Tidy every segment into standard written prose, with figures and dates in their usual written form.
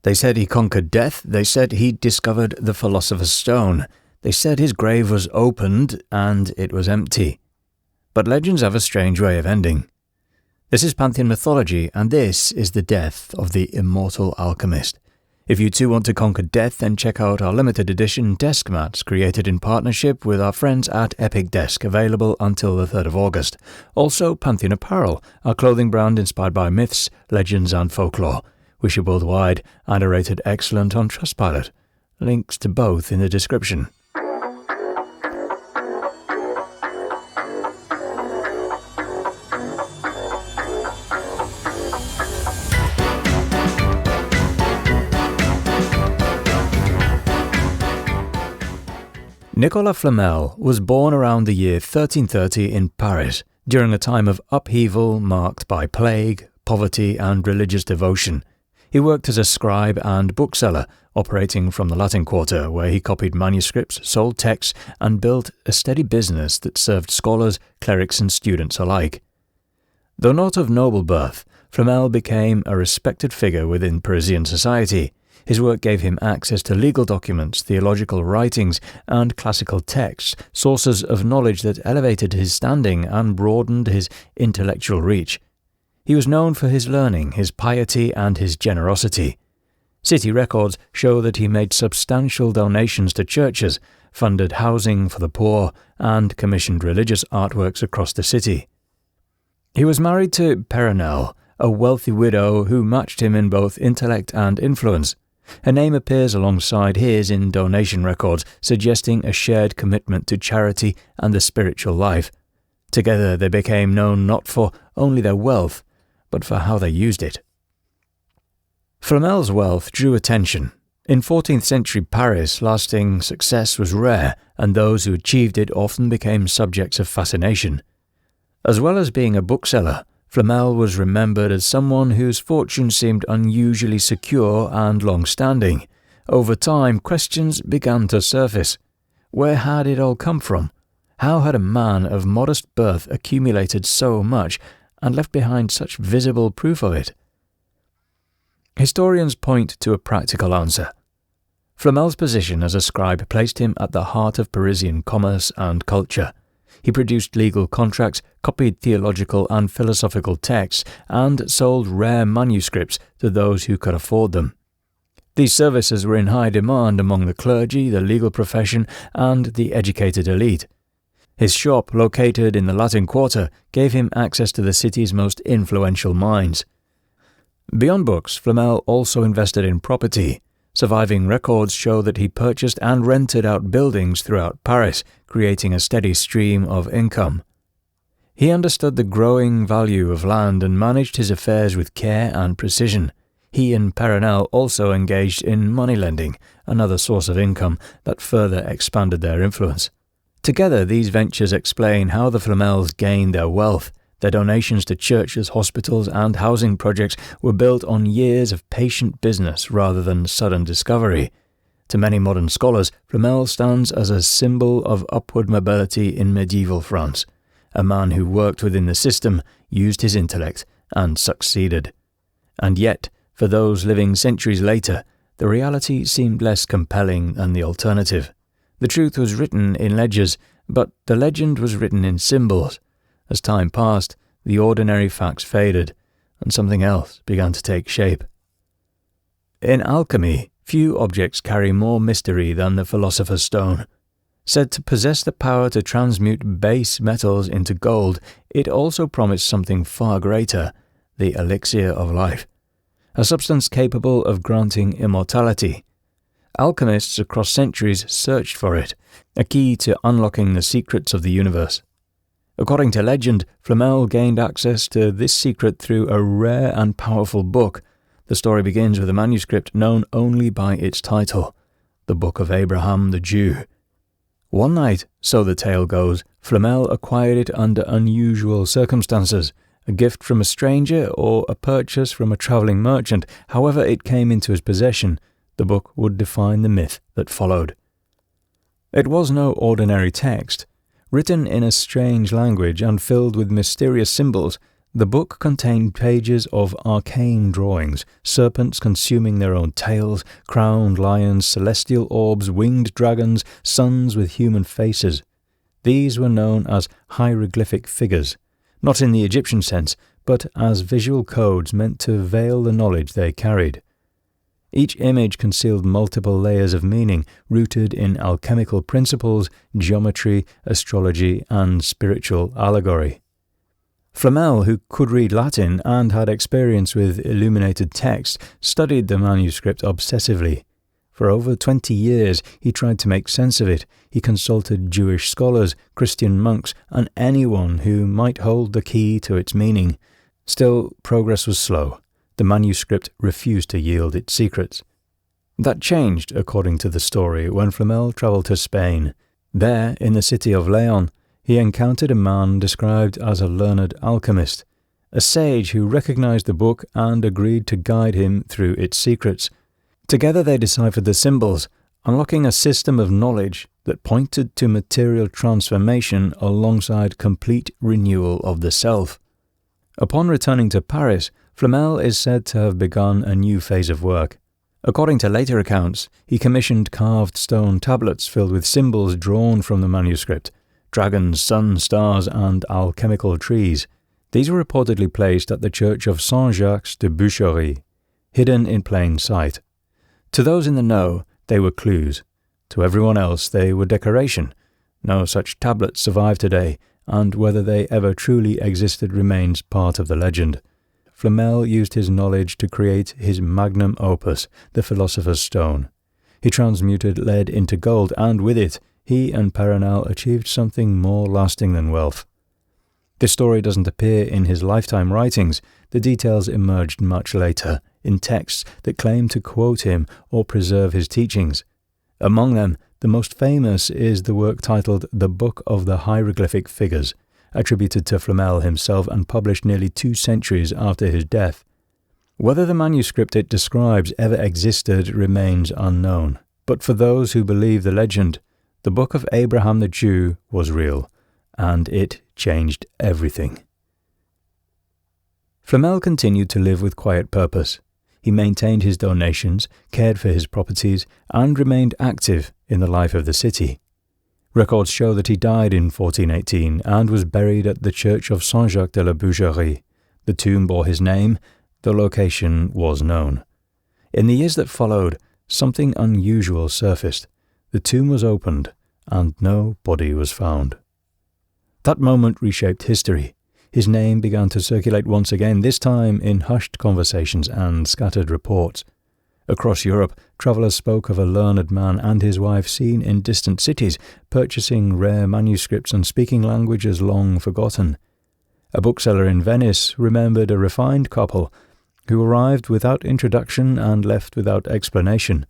They said he conquered death, they said he discovered the Philosopher's Stone, they said his grave was opened and it was empty. But legends have a strange way of ending. This is Pantheon Mythology, and this is the death of the immortal alchemist. If you too want to conquer death, then check out our limited edition desk mats created in partnership with our friends at Epic Desk, available until the 3rd of August. Also, Pantheon Apparel, our clothing brand inspired by myths, legends and folklore. We ship worldwide and are rated excellent on Trustpilot. Links to both in the description. Nicolas Flamel was born around the year 1330 in Paris, during a time of upheaval marked by plague, poverty and religious devotion. He worked as a scribe and bookseller, operating from the Latin Quarter, where he copied manuscripts, sold texts, and built a steady business that served scholars, clerics and students alike. Though not of noble birth, Flamel became a respected figure within Parisian society. His work gave him access to legal documents, theological writings, and classical texts, sources of knowledge that elevated his standing and broadened his intellectual reach. He was known for his learning, his piety, and his generosity. City records show that he made substantial donations to churches, funded housing for the poor, and commissioned religious artworks across the city. He was married to Apparel, a wealthy widow who matched him in both intellect and influence. Her name appears alongside his in donation records, suggesting a shared commitment to charity and the spiritual life. Together they became known not for only their wealth, but for how they used it. Flamel's wealth drew attention. In 14th century Paris, lasting success was rare, and those who achieved it often became subjects of fascination. As well as being a bookseller, Flamel was remembered as someone whose fortune seemed unusually secure and long-standing. Over time, questions began to surface. Where had it all come from? How had a man of modest birth accumulated so much and left behind such visible proof of it? Historians point to a practical answer. Flamel's position as a scribe placed him at the heart of Parisian commerce and culture. He produced legal contracts, copied theological and philosophical texts, and sold rare manuscripts to those who could afford them. These services were in high demand among the clergy, the legal profession, and the educated elite. His shop, located in the Latin Quarter, gave him access to the city's most influential minds. Beyond books, Flamel also invested in property. Surviving records show that he purchased and rented out buildings throughout Paris, creating a steady stream of income. He understood the growing value of land and managed his affairs with care and precision. He and Apparel also engaged in money lending, another source of income that further expanded their influence. Together, these ventures explain how the Flamels gained their wealth. Their donations to churches, hospitals, and housing projects were built on years of patient business rather than sudden discovery. To many modern scholars, Flamel stands as a symbol of upward mobility in medieval France, a man who worked within the system, used his intellect, and succeeded. And yet, for those living centuries later, the reality seemed less compelling than the alternative. The truth was written in ledgers, but the legend was written in symbols. As time passed, the ordinary facts faded, and something else began to take shape. In alchemy, few objects carry more mystery than the Philosopher's Stone. Said to possess the power to transmute base metals into gold, it also promised something far greater, the elixir of life, a substance capable of granting immortality. Alchemists across centuries searched for it, a key to unlocking the secrets of the universe. According to legend, Flamel gained access to this secret through a rare and powerful book. The story begins with a manuscript known only by its title, the Book of Abraham the Jew. One night, so the tale goes, Flamel acquired it under unusual circumstances, a gift from a stranger or a purchase from a travelling merchant. However it came into his possession, the book would define the myth that followed. It was no ordinary text. Written in a strange language and filled with mysterious symbols, The book contained pages of arcane drawings, serpents consuming their own tails, crowned lions, celestial orbs, winged dragons, suns with human faces. These were known as hieroglyphic figures, not in the Egyptian sense, but as visual codes meant to veil the knowledge they carried. Each image concealed multiple layers of meaning rooted in alchemical principles, geometry, astrology, and spiritual allegory. Flamel, who could read Latin and had experience with illuminated text, studied the manuscript obsessively. For over 20 years, he tried to make sense of it. He consulted Jewish scholars, Christian monks, and anyone who might hold the key to its meaning. Still, progress was slow. The manuscript refused to yield its secrets. That changed, according to the story, when Flamel travelled to Spain. There, in the city of Leon, he encountered a man described as a learned alchemist, a sage who recognized the book and agreed to guide him through its secrets. Together they deciphered the symbols, unlocking a system of knowledge that pointed to material transformation alongside complete renewal of the self. Upon returning to Paris, Flamel is said to have begun a new phase of work. According to later accounts, he commissioned carved stone tablets filled with symbols drawn from the manuscript: dragons, suns, stars, and alchemical trees. These were reportedly placed at the church of Saint-Jacques de Boucherie, hidden in plain sight. To those in the know, they were clues. To everyone else, they were decoration. No such tablets survive today, and whether they ever truly existed remains part of the legend. Flamel used his knowledge to create his magnum opus, the Philosopher's Stone. He transmuted lead into gold, and with it, he and Apparel achieved something more lasting than wealth. This story doesn't appear in his lifetime writings. The details emerged much later, in texts that claim to quote him or preserve his teachings. Among them, the most famous is the work titled The Book of the Hieroglyphic Figures, attributed to Flamel himself and published nearly 2 centuries after his death. Whether the manuscript it describes ever existed remains unknown, but for those who believe the legend, the Book of Abraham the Jew was real, and it changed everything. Flamel continued to live with quiet purpose. He maintained his donations, cared for his properties, and remained active in the life of the city. Records show that he died in 1418 and was buried at the church of Saint-Jacques de la Boucherie. The tomb bore his name. The location was known. In the years that followed, something unusual surfaced. The tomb was opened, and no body was found. That moment reshaped history. His name began to circulate once again, this time in hushed conversations and scattered reports. Across Europe, travellers spoke of a learned man and his wife seen in distant cities, purchasing rare manuscripts and speaking languages long forgotten. A bookseller in Venice remembered a refined couple who arrived without introduction and left without explanation.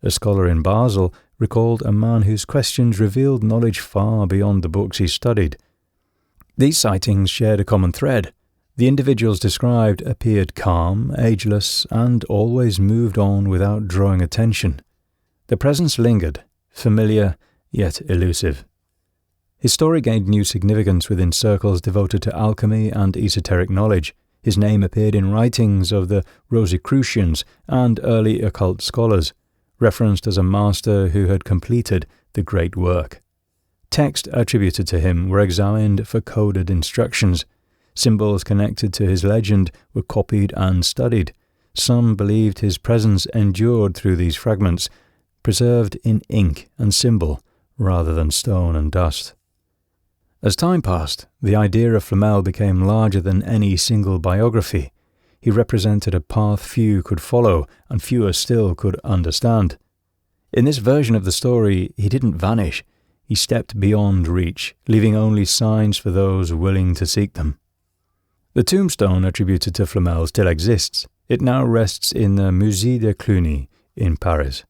A scholar in Basel recalled a man whose questions revealed knowledge far beyond the books he studied. These sightings shared a common thread. The individuals described appeared calm, ageless, and always moved on without drawing attention. Their presence lingered, familiar yet elusive. His story gained new significance within circles devoted to alchemy and esoteric knowledge. His name appeared in writings of the Rosicrucians and early occult scholars, referenced as a master who had completed the great work. Texts attributed to him were examined for coded instructions. Symbols connected to his legend were copied and studied. Some believed his presence endured through these fragments, preserved in ink and symbol rather than stone and dust. As time passed, the idea of Flamel became larger than any single biography. He represented a path few could follow and fewer still could understand. In this version of the story, he didn't vanish. He stepped beyond reach, leaving only signs for those willing to seek them. The tombstone attributed to Flamel still exists. It now rests in the Musée de Cluny in Paris,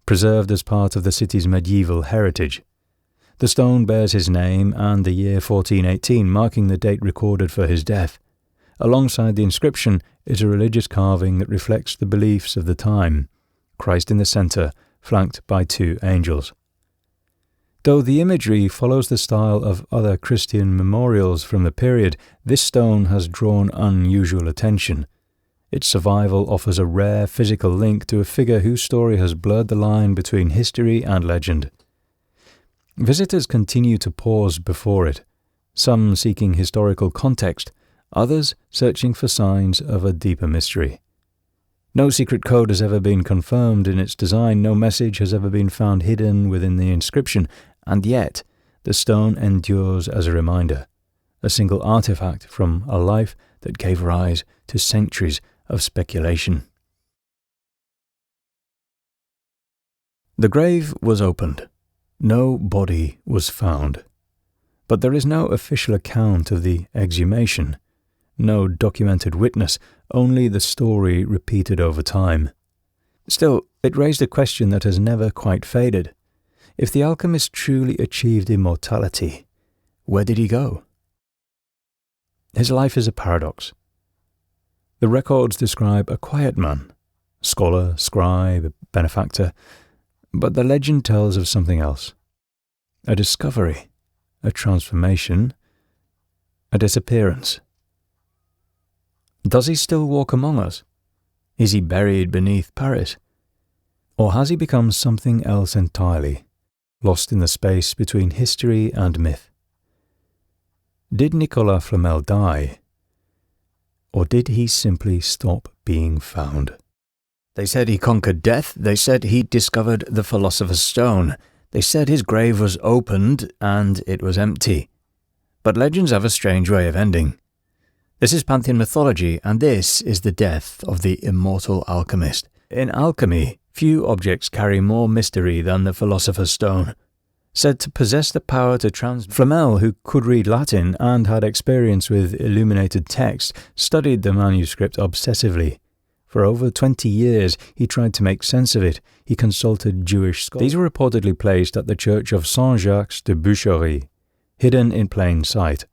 preserved as part of the city's medieval heritage. The stone bears his name and the year 1418, marking the date recorded for his death. Alongside the inscription is a religious carving that reflects the beliefs of the time, Christ in the centre, flanked by 2 angels. Though the imagery follows the style of other Christian memorials from the period, this stone has drawn unusual attention. Its survival offers a rare physical link to a figure whose story has blurred the line between history and legend. Visitors continue to pause before it, some seeking historical context, others searching for signs of a deeper mystery. No secret code has ever been confirmed in its design, no message has ever been found hidden within the inscription, and yet the stone endures as a reminder, a single artifact from a life that gave rise to centuries of speculation. The grave was opened. No body was found. But there is no official account of the exhumation, no documented witness, only the story repeated over time. Still, it raised a question that has never quite faded. If the alchemist truly achieved immortality, where did he go? His life is a paradox. The records describe a quiet man, scholar, scribe, benefactor, but the legend tells of something else. A discovery, a transformation, a disappearance. Does he still walk among us? Is he buried beneath Paris? Or has he become something else entirely, lost in the space between history and myth? Did Nicolas Flamel die? Or did he simply stop being found? They said he conquered death. They said he discovered the Philosopher's Stone. They said his grave was opened and it was empty. But legends have a strange way of ending. This is Pantheon Mythology, and this is the death of the immortal alchemist. In alchemy, few objects carry more mystery than the Philosopher's Stone. Said to possess the power to Flamel, who could read Latin and had experience with illuminated text, studied the manuscript obsessively. For over 20 years, he tried to make sense of it. He consulted Jewish scholars. These were reportedly placed at the church of Saint-Jacques de Boucherie, hidden in plain sight.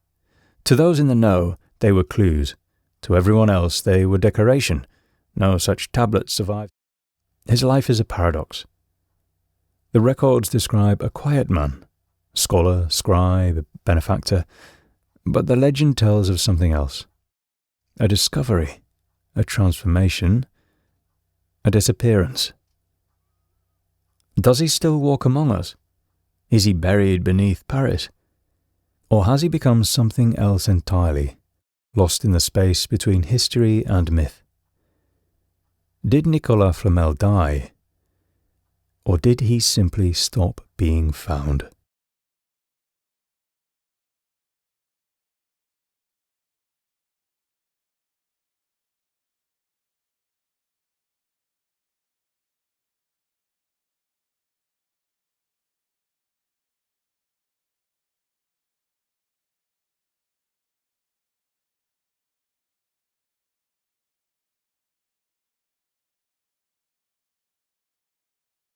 To those in the know, they were clues. To everyone else, they were decoration. No such tablets survived. His life is a paradox. The records describe a quiet man, scholar, scribe, benefactor, but the legend tells of something else. A discovery, a transformation, a disappearance. Does he still walk among us? Is he buried beneath Paris? Or has he become something else entirely, lost in the space between history and myth? Did Nicolas Flamel die? Or did he simply stop being found?